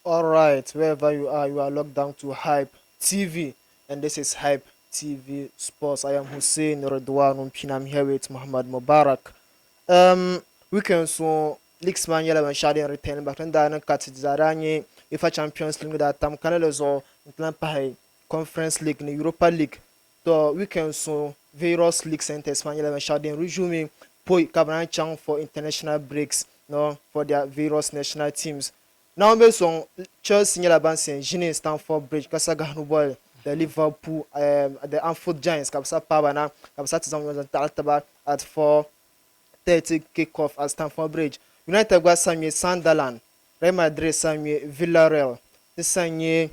All right, wherever you are locked down to Hype TV, and this is Hype TV Sports. I am Hussein Redwan Umpin. I'm here with Muhammad Mubarak. Weekend so leagues man yala man shadi retain back then da nan kat zaranye ifa Champions League da tam kanale zo plan pa Conference League ni Europa League. To weekend so various league centers man yala man shadi resume poi kabran chang for international breaks no for their various national teams. Now based on Chelsea nyala ban sen jini Stamford Bridge kasa gahnu ball the Liverpool the Anfield Giants kabisa pa na kabisa tizam taltaba at 4:30 kickoff at Stamford Bridge. United got Samuel Sunderland, Real Madrid Samuel Villarreal, this Samuel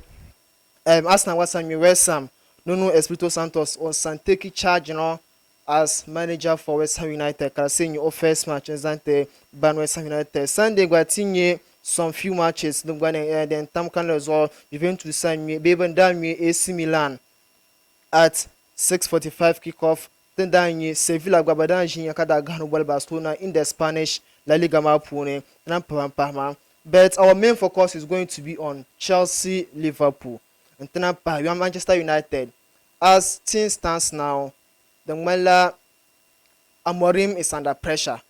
Arsenal was Samuel West Ham, Nuno Espirito Santos on Santeki charge, as manager for West Ham United. Karasing your first match is Zante ban West Ham United. Sunday got some few matches. Then Tam Can as well. Juventus Samuel Beben Dami AC Milan at 6:45 kickoff. Then Dani Sevilla Gabadan Yakada Gano Barcelona in the Spanish La Liga Mapune and but our main focus is going to be on Chelsea Liverpool and then Manchester United. As things stands now, the Mela Amorim is under pressure.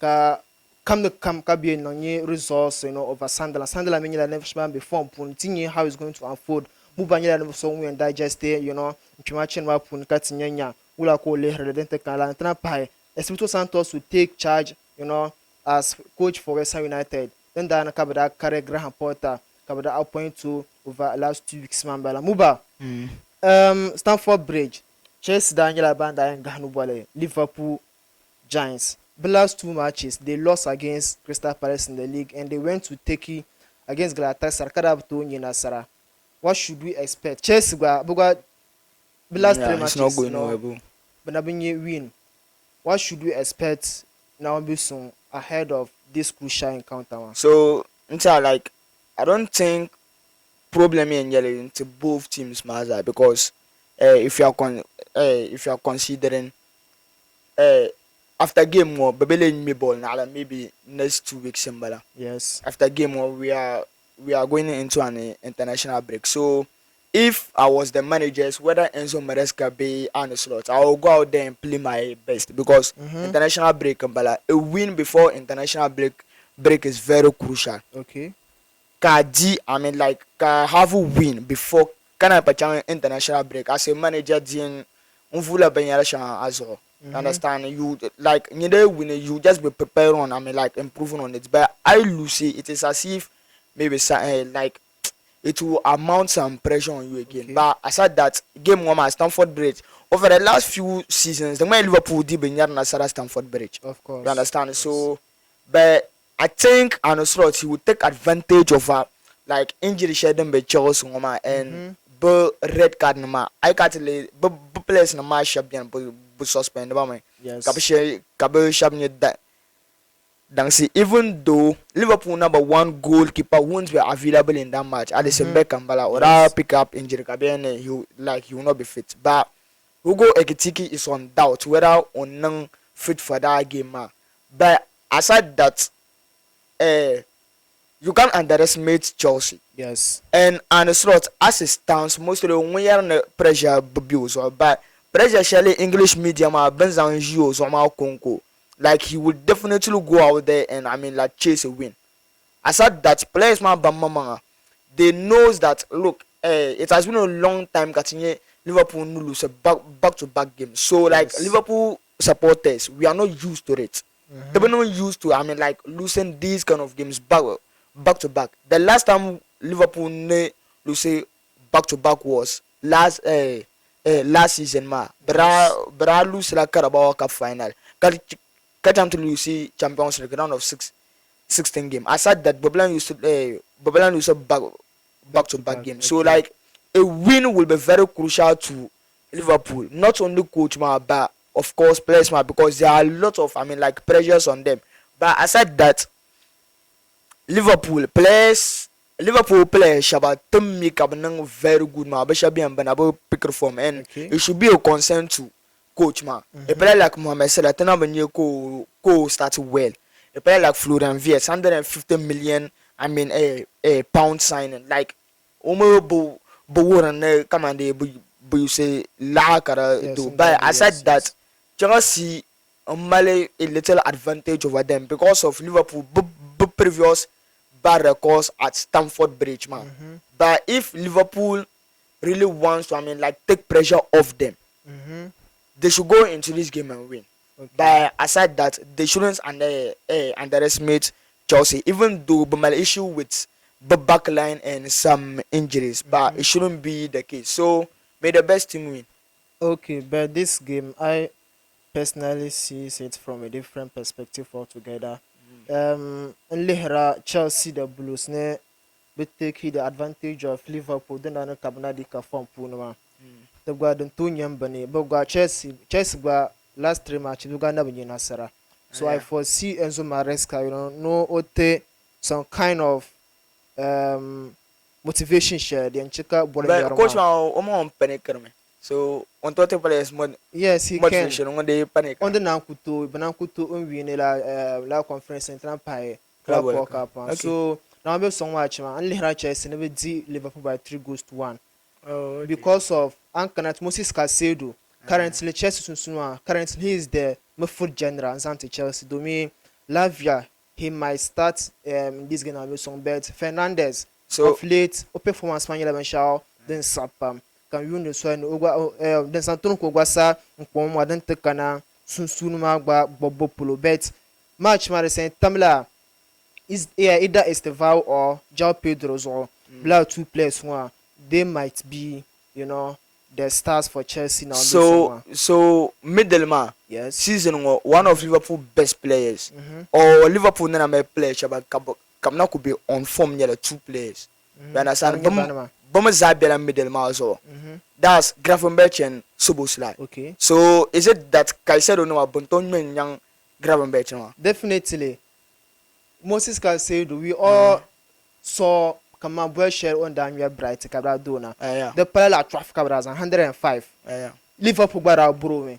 Come the come be no resource over Sunderland. Sunderland mean never before Puntinye how it's going to unfold. Mubanya never so we and digest there, Chimachin Mapun Katinya, Ula Kole, Redente Kala, and Espirito Santos will take charge, as coach for West Ham United. Then Diana Kabada carry Graham Potter, Kabada appoint to over last 2 weeks, Mambala Muba. Stamford Bridge, Chelsea Daniela Banda and Ganubale, Liverpool Giants. The last 2 matches they lost against Crystal Palace in the league and they went to Turkey against Galatasaray. Nasara. What should we expect? Chelsea the last 3 matches, it's not going nowhere. But win. What should we expect now ahead of this crucial encounter? So like I don't think problem in yelling into both teams matter because if you are considering after game more Babele me ball now maybe next 2 weeks Simbala. Yes. After game more we are going into an international break. So if I was the managers, whether Enzo Maresca be on the slot, I will go out there and play my best because international break Mbala, a win before international break is very crucial. Okay. Kadi, I mean like have a win before can I patch international break as a manager din unvula benyala as well. Understand you like you just be prepared on like improving on it. But I lose it is as if maybe like it will amount some pressure on you again. Okay. But aside that, game 1 at Stamford Bridge, over the last few seasons, the man Liverpool did be near Stamford Bridge. Of course. You understand? Yes. So, but I think Arne Slot he would take advantage of like injury shedding by Chelsea and red card I can't lay players na match champion but suspend Yes. That even though Liverpool number 1 goalkeeper won't be available in that match, Alisson Beckham or pick up injury, he will not be fit. But Hugo Ekitiki is on doubt whether or not fit for that game. But aside that, you can't underestimate Chelsea. Yes. And the slot as it stands, most of the when you're under pressure, but pressure surely English media, Benzan Gios or Conco. Like he would definitely go out there and like chase a win. Aside that, players they knows that look, it has been a long time catching Liverpool no lose a back to back game. So like Liverpool supporters, we are not used to it. They were not used to like losing these kind of games back to back. The last time Liverpool lose back to back was last season Bra lose la Carabao Cup final. Catch to lose Champions League round of 16 game. Aside that, Babylon used to back to back game. So like a win will be very crucial to Liverpool. Not only coach but of course players because there are a lot of like pressures on them. But aside that, Liverpool players Shabbat make up very good Shabi and Benabo pick form and it should be a concern to coach a player like Mohamed Salah when you go start well. A player like Florian Wirtz 150 million I mean a pound signing like omo bo wona come and bu you say la kara Yes, do. But indeed. aside Yes, that, yes. Chelsea Mali a little advantage over them because of Liverpool previous bad records at Stamford Bridge, man. Mm-hmm. But if Liverpool really wants to, I mean, like take pressure off them, Mm-hmm. they should go into this game and win. Okay. But aside that, they shouldn't underestimate Chelsea, even though Bama issue with the back line and some injuries, but Mm-hmm. it shouldn't be the case. So may the best team win. Okay, but this game, I personally sees it from a different perspective altogether. Lihra Chelsea the Blues ne be take the advantage of Liverpool. Then I kabna di ka form punama. Mm. The gwa den two nyambani, but gwa Chelsea gwa last three matches we gwa na binyi nasara. So I Yeah. foresee Enzo Maresca, no ote some kind of motivation share the Nchika But coach Bolenyaroma. ma on panic me. So on total players more Yes, he can. motivation on the panic On the Nankuto, Banankuto, Unwin la conference and Trampae, club Club World World Cup. Cup. Okay. So now I'm so much, man. Only Ratchers never D Liverpool by 3-1 Oh, okay. because of Ankanat Moses Casedo. Currently, Chelsea Sunsunwa. Currently, he is the midfield general and Zante Chelsea. Domi Lavia, he might start this game with some bets. Fernandez, So of late, open performance man, you show, then Sapam. Can you know so then Santon Kogwasa, Nkwamwa, then Tekana, Sunsunuma, Bobo Polo bet. Match Marisen Tamla is either Esteval or Jao Pedro's or Blah two players one. They might be, the stars for Chelsea now. so Middleman Yes. season one of Liverpool best players Mm-hmm. or Liverpool nana me player chaba kamna could be on form near the two players. You understand? Bama Zabia and Middleman also. Mm-hmm. That's Gravenberch and Soboslai. Okay. So is it that Caicedo no Bonton men young Gravenberch no? Definitely. Moses Caicedo, we all saw Kamabwe share on Daniel Bright Cabra Dona. Yeah. The parallel traffic cabras 105. Yeah. Liverpool bara bro me.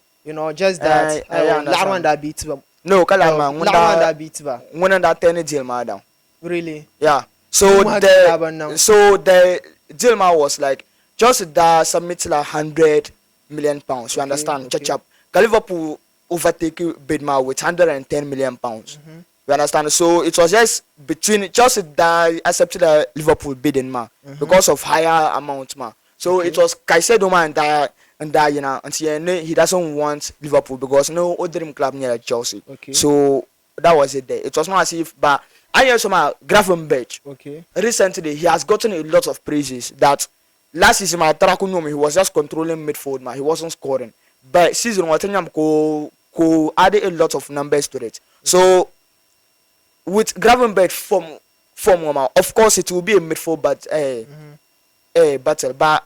Just that I understand. Larwanda beat ba. No, Kalama, Larwanda beat ba. one and that 10 deal madam. Really? Yeah. So the Dilma was like just that submit like 100 million pounds. You understand? Okay. Chachap. Liverpool overtake Bidma with 110 million pounds. Mm-hmm. You understand? So it was just between Chelsea that accepted the Liverpool bidding man because of higher amount man. So it was Caicedo man that until he doesn't want Liverpool because no other dream club near Chelsea. Okay. So that was it there. It was not as if but I hear some Gravenberch. Okay. Recently he has gotten a lot of praises that last season my Tarakunomi he was just controlling midfield man, he wasn't scoring. But season one ko added a lot of numbers to it. So with Gravenberch form of course it will be a midfield but battle. But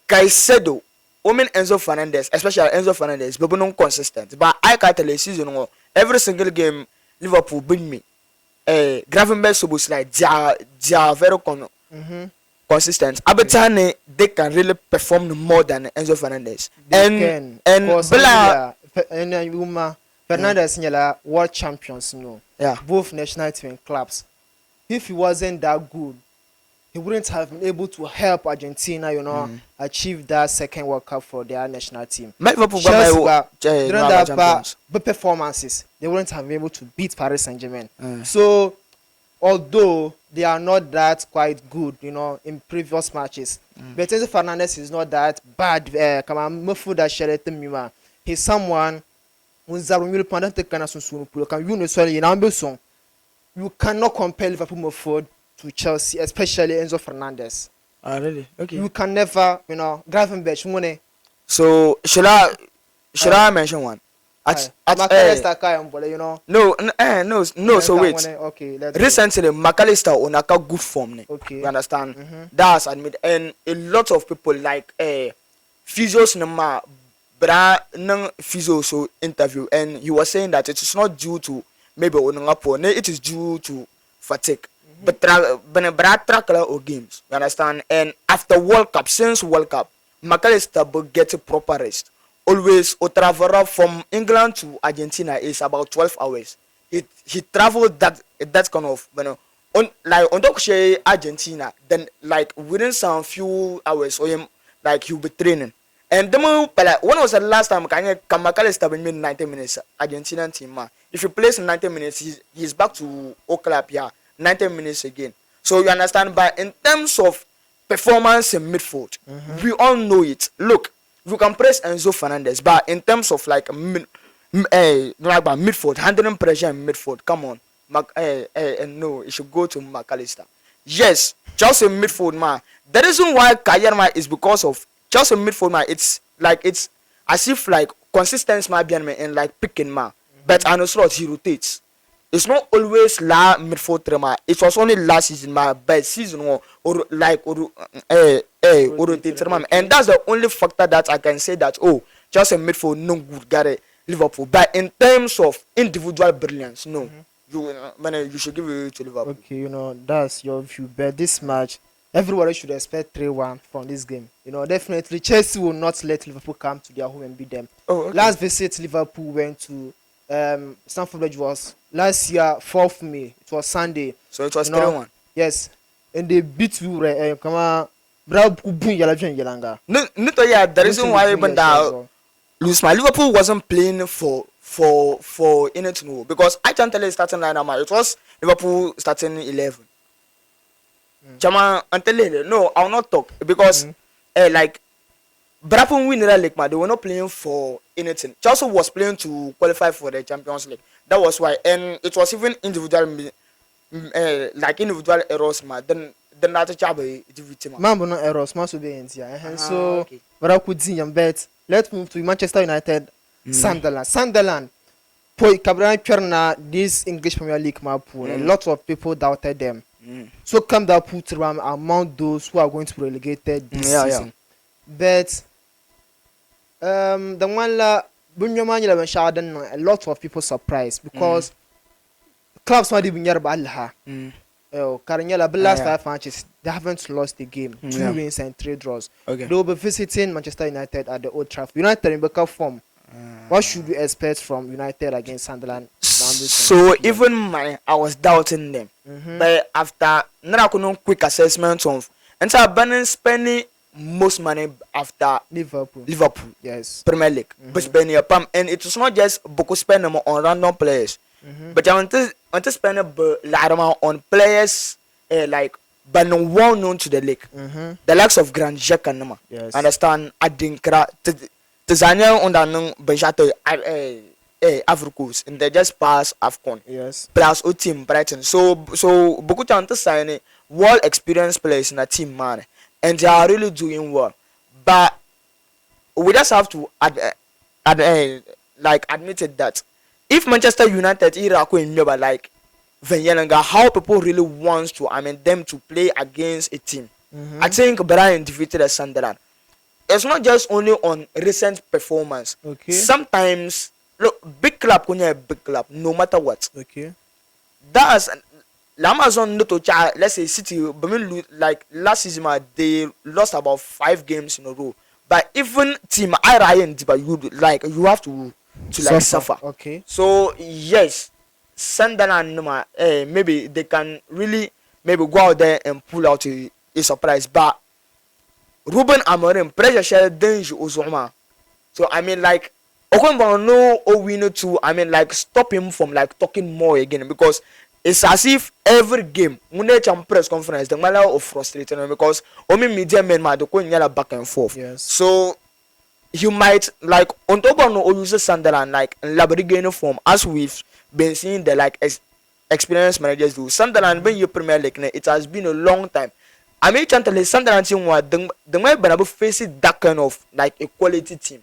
Caicedo, Enzo Fernandez, especially Enzo Fernandez, but non consistent. But I can't tell a season every single game Liverpool beat me. Gravenberch Sobos like they are very consistent. Abetane they can really perform more than Enzo Fernandez. And Bella Fernandez nyela world champions, yeah. both national team clubs. If he wasn't that good, he wouldn't have been able to help Argentina, achieve that second World Cup for their national team. But performances, they wouldn't have been able to beat Paris Saint-Germain. So, although they are not that quite good, in previous matches, but Enzo Fernandez is not that bad. He's someone you cannot compare Liverpool midfield to Chelsea, especially Enzo Fernandez. Really? Okay. You can never, Gravenberch money. So should I mention one? No. No. So wait. Okay. Recently, McAllister on a good form. Okay. You understand? That's admit, and a lot of people like Physios Nama Bra Nang Physio so interview, and he was saying that it is not due to maybe Onangapo, it is due to fatigue. But Bra trackler or games, you understand? And after World Cup, since World Cup, McAllister will get a proper rest. Always, travel from England to Argentina is about 12 hours. he traveled that kind of, you know, on top Argentina, then like within some few hours or him, like he'll be training. And the moment, like, when was the last time McAllister been made 90 minutes Argentinian team man? If you place in 90 minutes, he's back to Oklahoma 90 minutes again. So you understand, but in terms of performance in midfield, we all know it. Look, you can praise Enzo Fernandez, but in terms of like midfield, handling pressure in midfield, come on. No, it should go to McAllister. Yes, Chelsea midfield man. The reason why Kayerma is because of Chelsea midfield man. It's as if like consistency might be and like picking man, but on the slot he rotates. It's not always la midfield trimmer. It was only last season my best season or rotate man, and that's the only factor that I can say that Chelsea midfield no good got it Liverpool. But in terms of individual brilliance, no. You should give it to Liverpool. Okay, that's your view. But this match, everybody should expect 3-1 from this game. Definitely Chelsea will not let Liverpool come to their home and beat them. Okay. Last visit Liverpool went to Stamford Bridge was last year 4th May. It was Sunday. So it was 3-1. Yes, and they beat you. Come on, Yalanga. No, the reason why even that Liverpool wasn't playing for in it no, because I can't tell you starting lineup. It was Liverpool starting 11. Chama until no, I'll not talk because like Brapon win the league, they were not playing for anything. Chelsea was playing to qualify for the Champions League. That was why, and it was even individual individual errors, then not a job. Mambo no errors, must be in here. And so Baraku bet. Let's move to Manchester United. Sunderland. This English Premier League a lot of people doubted them. So come that put among those who are going to be relegated this season. But the one a lot of people surprised because clubs might be near Balha. Caranyala, the last 5 matches, they haven't lost a game. 2 wins and 3 draws. Okay. They will be visiting Manchester United at the Old Trafford. United in backup form. What should we expect from United against Sunderland? So even I was doubting them, but after not quick assessment of, and so I've spending most money after Liverpool. Yes. Premier League, but spending a pump, and it was not just because spending on random players, but I want to spend a lot on players but no well known to the league, the likes of Grand Xhaka. Yes. Understand? Adinkra. Tanzania under Benjato Africans and they just pass AFCON. Yes. Plus O team Brighton. So Boku Chanta sign world experienced players in a team man, and they are really doing well. But we just have to admitted that if Manchester United Iraqo in Yoba like Venyanga, how people really wants to them to play against a team. I think Brian defeated a Sunderland. It's not just only on recent performance. Okay. Sometimes, look, big club, no matter what. Okay. That's Amazon. Let's say City, like last season, they lost about 5 games in a row. But even team Ryan, you have to suffer. Okay. So yes, Sunderland, maybe they can really go out there and pull out a surprise, but. Ruben Amorim pressure share danger Uzoma. So Okonbo no winner to stop him from talking more again, because it's as if every game when they press conference the manner of frustrating him, because only media men might go back and forth. Yes. So you might on top of no use Sunderland Labrigano form, as we've been seeing the experienced managers do. Sunderland being your Premier League, it has been a long time. I mean, Sunderland team the way Banabu faces that kind of a quality team.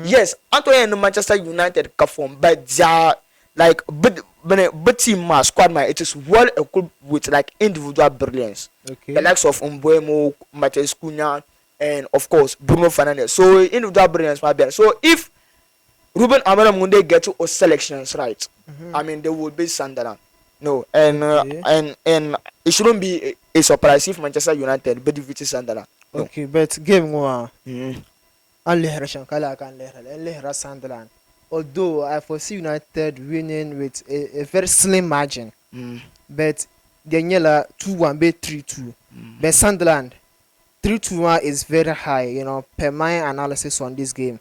Yes, Anthony and Manchester United can form, but they are but team squad it is well equipped with individual brilliance. Okay. The likes of Umbuemo, Mateus Cunha, and of course Bruno Fernandes. So individual brilliance might be. So if Ruben Amorim Munde get to selections right, they will be Sunderland. No, and it shouldn't be a surprise if Manchester United beat Sunderland. No. Okay, but game one. Sunderland. although I foresee United winning with a very slim margin, but Daniela 2-1 be 3-2. But Sunderland 3-1 is very high, per my analysis on this game.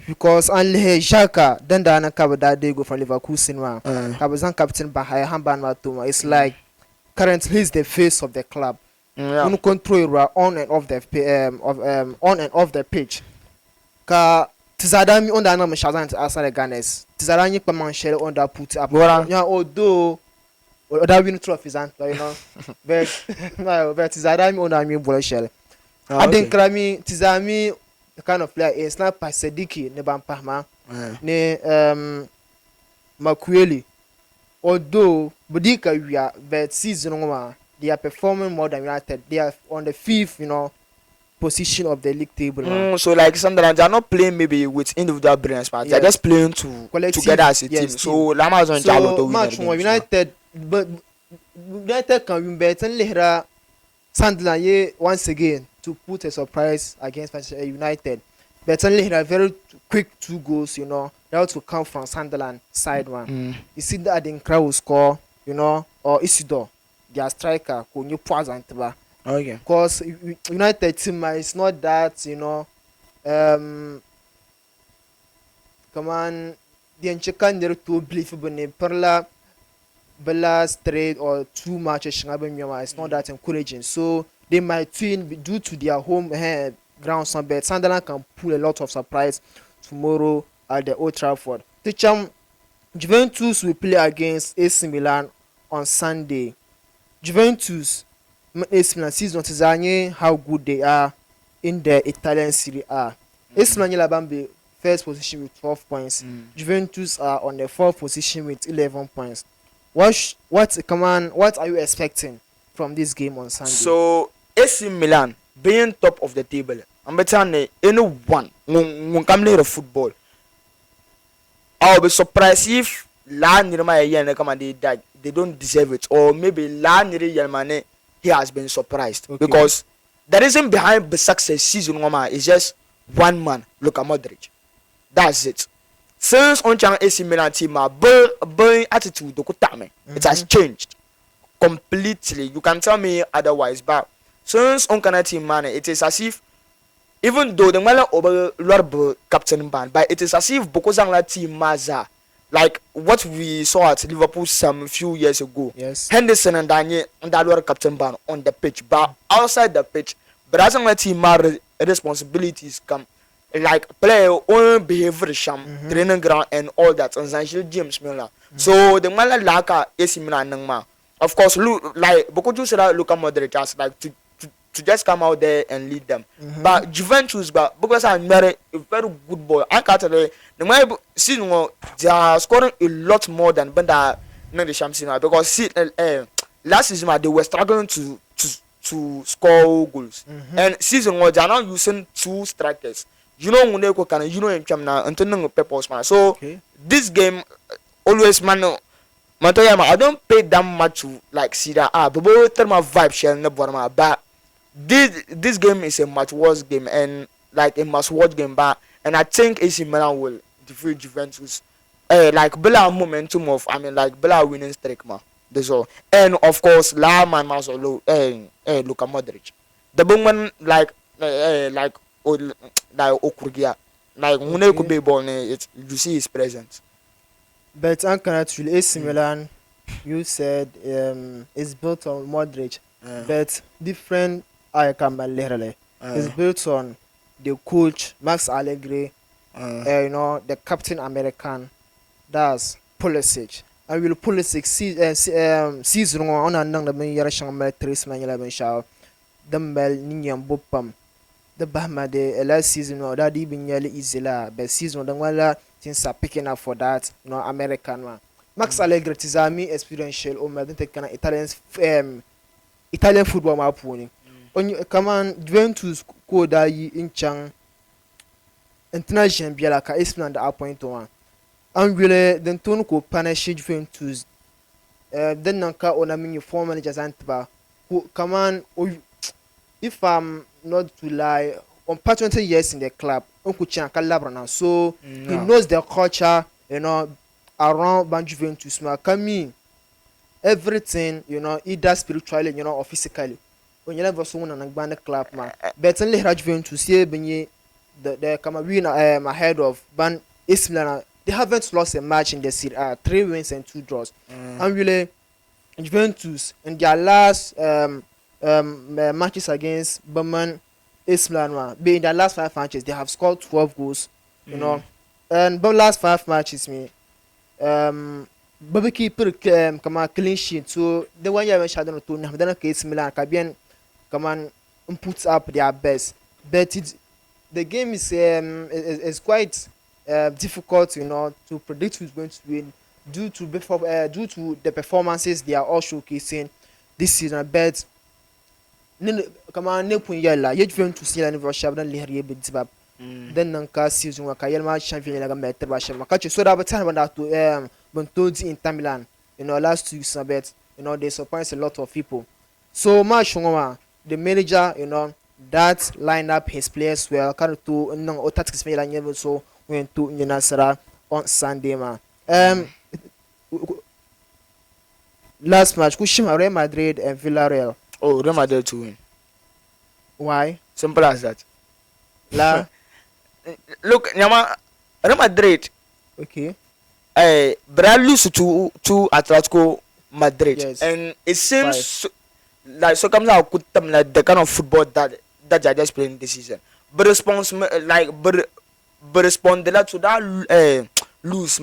Because only Xhaka then the cover that they go from Leverkusen one. Kabazan captain Bahaya Hamban Matuma. It's like currently he's the face of the club. Yeah. You control on and off the on and off the pitch. Ka tizadami on the number Shazan to Arsenal Gunners. Tizadani Pamanshell on that put up. Yeah, although that win trophies and but no, but tizadami on that new ball shell. I think Krami Tizami the kind of player is not Pasediki ne Bampahma ne Makueli. Although Budika we are but season one they are performing more than United. They are on the fifth, position of the league table. So like Sunderland, they are not playing maybe with individual brilliance, but they are just playing together as a team. So Lama is on Jalo to win match more United, but United can win better. Later, Sunderland once again to put a surprise against Manchester United. But only a very quick 2 goals, that will come from Sunderland side one. You see that the crowd will score, or Isidore, their striker, who you pause and okay. Because United team is not that, come on, the Enchekan there to believe in Perla Bella straight or 2 matches. It's not that encouraging. So they might win due to their home ground. But Sunderland can pull a lot of surprise tomorrow at the Old Trafford. Juventus will play against AC Milan on Sunday. Juventus AC Milan season Tizanye how good they are in the Italian Serie A. AC Milan Labambe first position with 12 points. Juventus are on the 4th position with 11 points. What are you expecting from this game on Sunday? So AC Milan being top of the table, I'm betting anyone who come near football. I'll be surprised if they don't deserve it, or maybe he has been surprised. Okay. Because the reason behind the success season is just one man, Luka Modric. That's it. Since on channel AC Milan team, attitude it has changed completely. You can tell me otherwise, but since on Canada team man, it is as if even though the Mala over Lord captain band, but it is as if because of team Maza, like what we saw at Liverpool some few years ago. Yes. Henderson and Daniel and that were captain band on the pitch, but outside the pitch, Brazil team responsibilities come. Like play own behavior training ground and all that on James Miller. So the Mala Laka AC Milan nangma. Of course, like because you said Luka Modric has like to just come out there and lead them. But Juventus, because I'm very a very good boy. I can't tell you the season they are scoring a lot more than Benda the champion because last season they were struggling to score goals. And season they are now using 2 strikers. When they go so this game always I don't pay that much to like see that but vibe share but this game is a much worse game and like a must watch game and I think AC Milan will defeat Juventus like Bella momentum of like Bella winning streak that's all. And of course La Man Luka Modric the woman like Okurgia like when could be born you see his presence. But actually AC Milan you said is built on Modric but different it's built on the coach Max Allegri the captain American that's Pulisic and will Pulisic season on and the Yarashang Trace Manuel Shaw the Mel Ninyam Bopam the Bahma the last season or that even nearly easy but season the one things are picking up for that American one. Max Allegri Tizami experiential or Italian football mapuni. On you come on Juventus ko da yi in chang international biala ka isman da appoint one. And really den ton ko punish Juventus then nanka ona mini former managers antba who come on if I'm not to lie on past 20 years in the club. Uncle Chan Calabrana. So he Yeah. knows the culture, around Ban Juventus. Kami, everything, either spiritually, or physically. When you never saw one and a club, man. But only Juventus, here, the Cameroon ahead of Ban Islam. They haven't lost a match in the Serie A, 3 wins and 2 draws. And really, Juventus in their last matches against Berman Islam, in their last 5 matches, they have scored 12 goals. And but last 5 matches, Bobby keeper come on clean sheet. So the one year when Shadow to have done a case Milan, Cabian come on puts up their best, but the game is quite difficult, to predict who's going to win due to the performances they are all showcasing this season. But come on, ne pun yalla yet to see an Russia than Lihari Bitsbab. Then Nanka season waka Yelma champion like a meter Basha. Catch so that time when that to Bontodi in Tamilan, last 2 weeks, but they surprised a lot of people. So much the manager, that lined up his players well, kind to no tactics so went to Nasara on Sunday, man. Last match, Kushima Real Madrid and Villarreal. Oh, Real Madrid to win. Why? Simple as that. La Look, Nyama, Real Madrid, okay. Brad lose to Atletico Madrid, Yes. and it seems like so comes out good them like the kind of football that they are just playing this season. But respond to that lose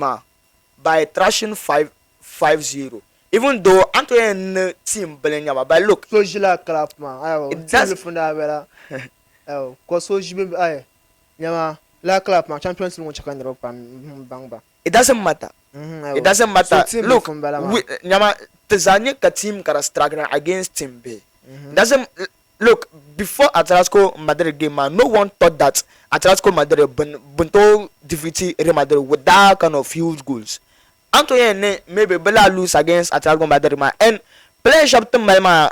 by thrashing 5-0. Even though Antoine team Belenya, but look, So Jila clap, man. I It does- from that better. Oh, cause so Jibe I Yama la clap, man. Champions League check on Europe and bang. it doesn't matter. It doesn't matter. So team Look, from Belama. Nyama Tanzania ka team kara struggling against Team B. Doesn't look before Atletico Madrid game, man. No one thought that Atletico Madrid bunto defeat Real Madrid with that kind of huge goals. Antoine maybe Bella lose against Atletico Madrid, man. And players up to my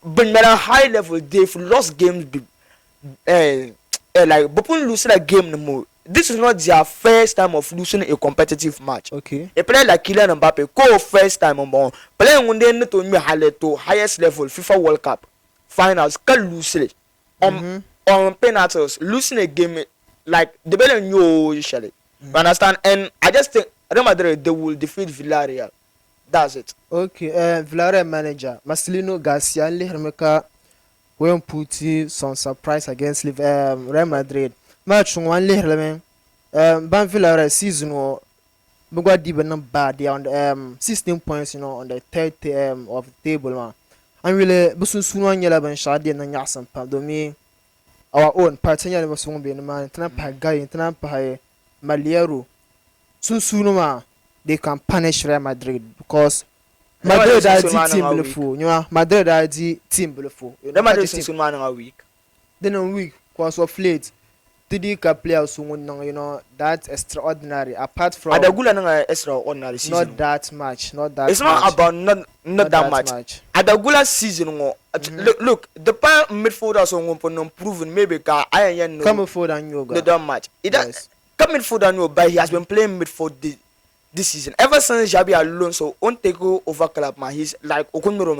but at a high level they've lost games. Like Bopun losing a game no more. This is not their first time of losing a competitive match. Okay. A player like Kylian Mbappe, first time on playing when they need to highest level FIFA World Cup finals, can lose it on penalties, losing a game like the better new usually. You understand? And I just think Real Madrid they will defeat Villarreal. That's it. Okay. Villarreal manager Marcelino Garcia Hermeka when put some surprise against Real Madrid. Match one leher Ban Villarreal season or Bugwa Diba bad. They are on 16 points, on the third of the table, man. And really, Busun Sunan Yelaban Shadi and Yasan Padomi, our own Partania was won't be in the man, Tanapa Guy, Tanapa Maliero. Sunsunuma, they can punish Real Madrid because Madrid are the team beautiful. Madrid are the team beautiful. Real Madrid since one a week. Then a week, because of late. TD players who that's extraordinary. Apart from Adagula extraordinary season. not that much, not that. It's much. not about not that much. Adagula season look the midfielders on proven maybe I no Come forward and you they don't match. It does come midfield and you but he has been playing midfield this season. Ever since Xabi Alonso won't take over club man, he's like Okunmiro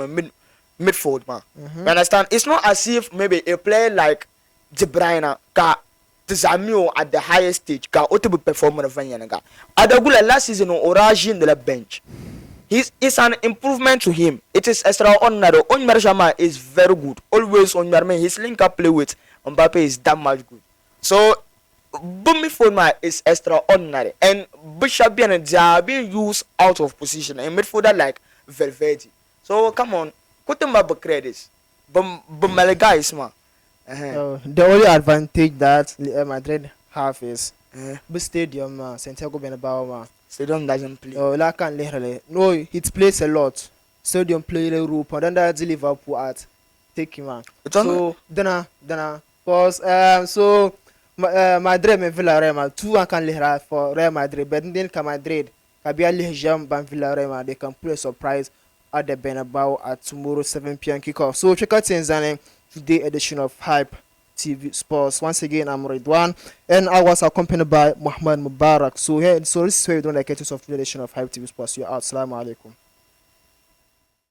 midfield man. You understand? It's not as if maybe a player like De Bruyne Zamio at the highest stage ka oto performer of Vanyanaga. Adagula last season on origin de la bench. It's an improvement to him. It is extraordinary. Onyarjama is very good. Always Onyarme, his link up play with Mbappe is that much good. So Bumi Forma is extraordinary. And Bishabian and they are being used out of position. And midfielder like Valverde. So come on, put them up credits. But Malaga is man. The only advantage that Madrid have is the stadium, Santiago Bernabeu. Stadium doesn't play. No, it plays a lot. Stadium play Europe, and then that's Liverpool at taking man. So then, cause so Madrid and Villarreal, two can lehra for Real Madrid, but then can Madrid, Kabia Lehjam and Villarreal, they can play a surprise at the Bernabeu at tomorrow 7 p.m. kickoff. So check out Tanzania. Today edition of Hype TV Sports. Once again, I'm Redwan, and I was accompanied by Muhammad Mubarak. So here, so this is where we don't like it of today edition of Hype TV Sports. You're out. Assalamu alaikum.